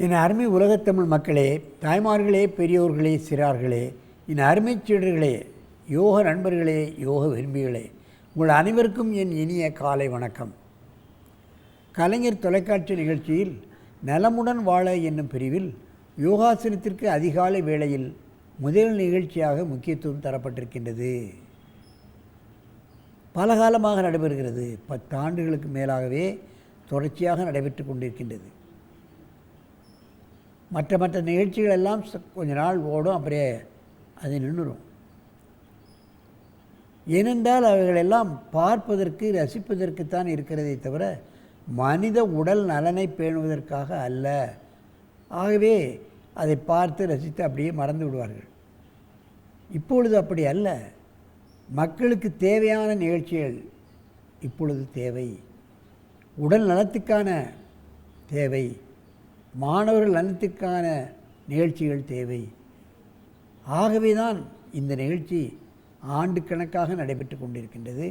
என் அருமை உலகத்தமிழ் மக்களே, தாய்மார்களே, பெரியோர்களே, சிறார்களே, என் அருமை சீடர்களே, யோக நண்பர்களே, யோக விரும்பிகளே, உங்கள் அனைவருக்கும் என் இனிய காலை வணக்கம். கலைஞர் தொலைக்காட்சி நிகழ்ச்சியில் நலமுடன் வாழ என்னும் பிரிவில் யோகாசனத்திற்கு அதிகாலை வேளையில் முதல் நிகழ்ச்சியாக முக்கியத்துவம் தரப்பட்டிருக்கின்றது. பல காலமாக நடைபெறுகிறது. 10 ஆண்டுகளுக்கு மேலாகவே தொடர்ச்சியாக நடைபெற்று கொண்டிருக்கின்றது. மற்ற நிகழ்ச்சிகள் எல்லாம் கொஞ்ச நாள் ஓடும், அப்படியே அது நின்றுடும். ஏனென்றால் அவைகளெல்லாம் பார்ப்பதற்கு ரசிப்பதற்குத்தான் இருக்கிறதே தவிர மனித உடல் நலனை பேணுவதற்காக அல்ல. ஆகவே அதை பார்த்து ரசித்து அப்படியே மறந்து விடுவார்கள். இப்பொழுது அப்படி அல்ல. மக்களுக்கு தேவையான நிகழ்ச்சிகள் இப்பொழுது தேவை. உடல் நலத்துக்கான தேவை, மாணவர்கள் நலத்திற்கான நிகழ்ச்சிகள் தேவை. ஆகவே தான் இந்த நிகழ்ச்சி ஆண்டு கணக்காக நடைபெற்று கொண்டிருக்கின்றது.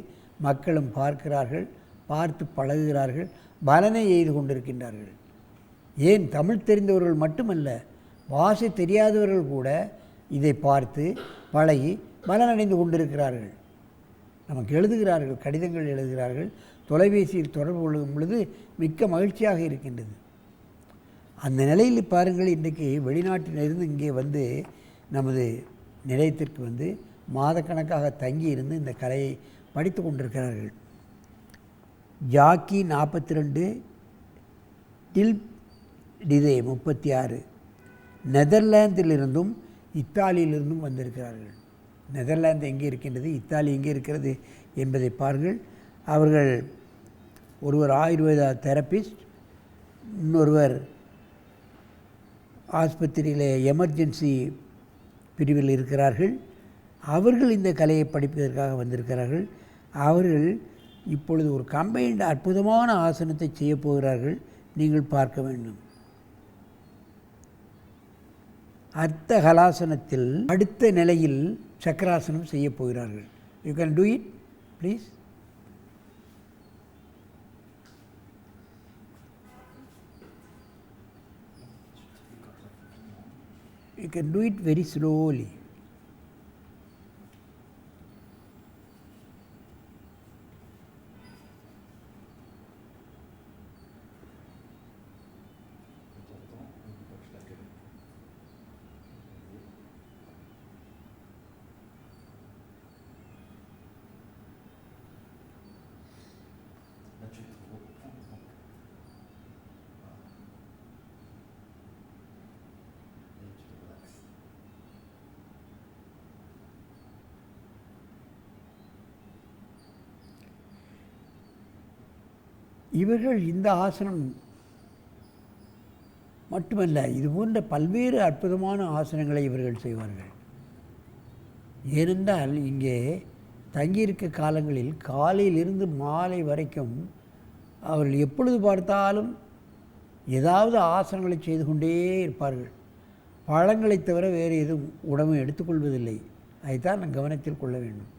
மக்களும் பார்க்கிறார்கள், பார்த்து பழகுகிறார்கள், பலனை எய்து கொண்டிருக்கின்றார்கள். ஏன் தமிழ் தெரிந்தவர்கள் மட்டுமல்ல, பாஷை தெரியாதவர்கள் கூட இதை பார்த்து பழகி பலனடைந்து கொண்டிருக்கிறார்கள். நமக்கு எழுதுகிறார்கள், கடிதங்கள் எழுதுகிறார்கள், தொலைபேசியில் தொடர்பு கொள்ளும் பொழுது மிக்க மகிழ்ச்சியாக இருக்கின்றது. அந்த நிலையில் பாருங்கள், இன்றைக்கு வெளிநாட்டிலிருந்து இங்கே வந்து நமது நிலையத்திற்கு வந்து மாதக்கணக்காக தங்கி இருந்து இந்த கலையை படித்து கொண்டிருக்கிறார்கள். ஜாக்கி 42, டில் டிதே 36 நெதர்லாந்திலிருந்தும் இத்தாலியிலிருந்தும் வந்திருக்கிறார்கள். நெதர்லாந்து எங்கே இருக்கின்றது, இத்தாலி எங்கே இருக்கிறது என்பதை பாருங்கள். அவர்கள் ஒருவர் ஆயுர்வேத தெரபிஸ்ட், இன்னொருவர் ஆஸ்பத்திரியில் எமர்ஜென்சி பிரிவில் இருக்கிறார்கள். அவர்கள் இந்த கலையை படிப்பதற்காக வந்திருக்கிறார்கள். அவர்கள் இப்பொழுது ஒரு கம்பைன்டு அற்புதமான ஆசனத்தை செய்ய போகிறார்கள். நீங்கள் பார்க்க வேண்டும். அர்த்த ஹலாசனத்தில் அடுத்த நிலையில் சக்கராசனம் செய்ய போகிறார்கள். You can do it please. You can do it very slowly. இவர்கள் இந்த ஆசனம் மட்டுமல்ல, இது போன்ற பல்வேறு அற்புதமான ஆசனங்களை இவர்கள் செய்வார்கள். ஏனென்றால் இங்கே தங்கியிருக்க காலங்களில் காலையிலிருந்து மாலை வரைக்கும் அவர்கள் எப்பொழுது பார்த்தாலும் ஏதாவது ஆசனங்களை செய்து கொண்டே இருப்பார்கள். பழங்களை தவிர வேறு எதுவும் உணவு எடுத்துக்கொள்வதில்லை. அதைத்தான் நாம் கவனத்தில் கொள்ள வேண்டும்.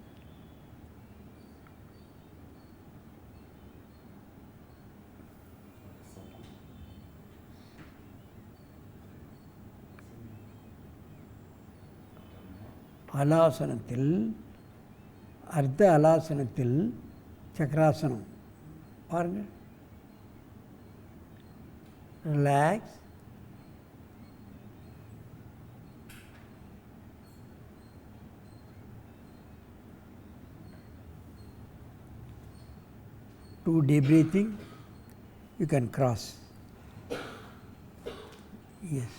ஹலாசனத்தில், அர்த்த ஹலாசனத்தில் சக்கராசனம் பாருங்கள். Relax. Do deep breathing. You can cross. Yes.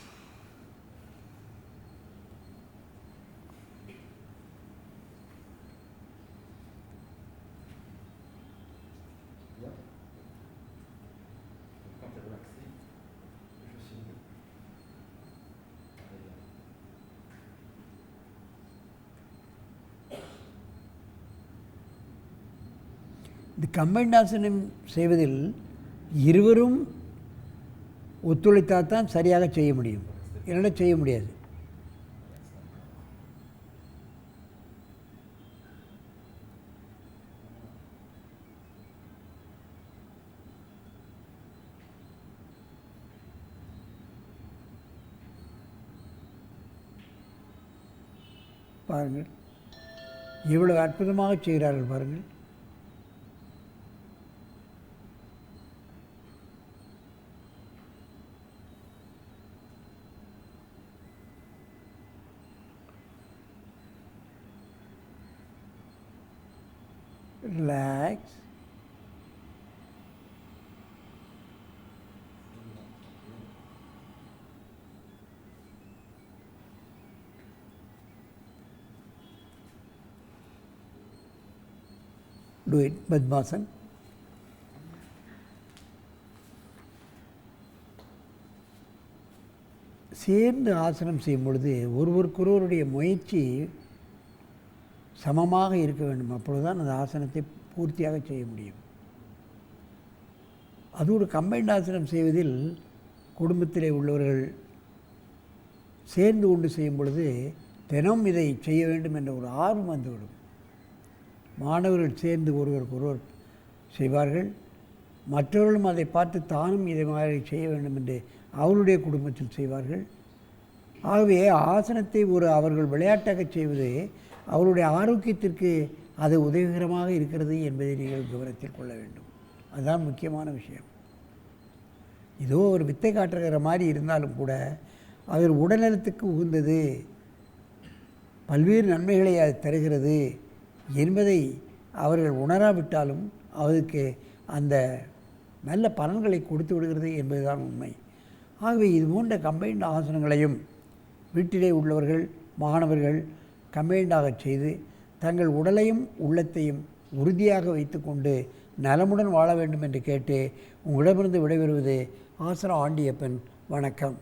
இந்த கம்பைன்ட் ஆசனம் செய்வதில் இருவரும் ஒத்துழைத்தால் தான் சரியாக செய்ய முடியும், இல்லைன்னா செய்ய முடியாது. பாருங்கள், எவ்வளவு அற்புதமாக செய்கிறார்கள் பாருங்கள். ரிலாக்ஸ். Do it, padmasan. சேர்ந்து ஆசனம் செய்யும் பொழுது ஒருவருக்கொருவருடைய முயற்சி சமமாக இருக்க வேண்டும். அப்பொழுதுதான் அந்த ஆசனத்தை பூர்த்தியாக செய்ய முடியும். அது ஒரு கம்பைன்ட் ஆசனம் செய்வதில் குடும்பத்திலே உள்ளவர்கள் சேர்ந்து கொண்டு செய்யும் பொழுது தினம் இதை செய்ய வேண்டும் என்ற ஒரு ஆர்வம் வந்துவிடும். மாணவர்கள் சேர்ந்து ஒருவருக்கு ஒருவர் செய்வார்கள். மற்றவர்களும் அதை பார்த்து தானும் இதை மாதிரி செய்ய வேண்டும் என்று அவருடைய குடும்பத்தில் செய்வார்கள். ஆகவே ஆசனத்தை அவர்கள் விளையாட்டாக செய்வது அவருடைய ஆரோக்கியத்திற்கு அது உதவிகரமாக இருக்கிறது என்பதை நீங்கள் கவனத்தில் கொள்ள வேண்டும். அதுதான் முக்கியமான விஷயம். ஏதோ ஒரு வித்தை காட்டுகிற மாதிரி இருந்தாலும் கூட அது உடல்நலத்துக்கு உகந்தது, பல்வேறு நன்மைகளை அது தருகிறது என்பதை அவர்கள் உணராவிட்டாலும் அவருக்கு அந்த நல்ல பலன்களை கொடுத்து விடுகிறது என்பதுதான் உண்மை. ஆகவே இது போன்ற கம்பைன்ட் ஆசனங்களையும் வீட்டிலே உள்ளவர்கள் மாணவர்கள் கம்பைண்டாக செய்து தங்கள் உடலையும் உள்ளத்தையும் உறுதியாக வைத்துக்கொண்டு நலமுடன் வாழ வேண்டும் என்று கேட்டு உங்களிடமிருந்து விடைபெறுவது ஆசனம் ஆண்டியப்பன். வணக்கம்.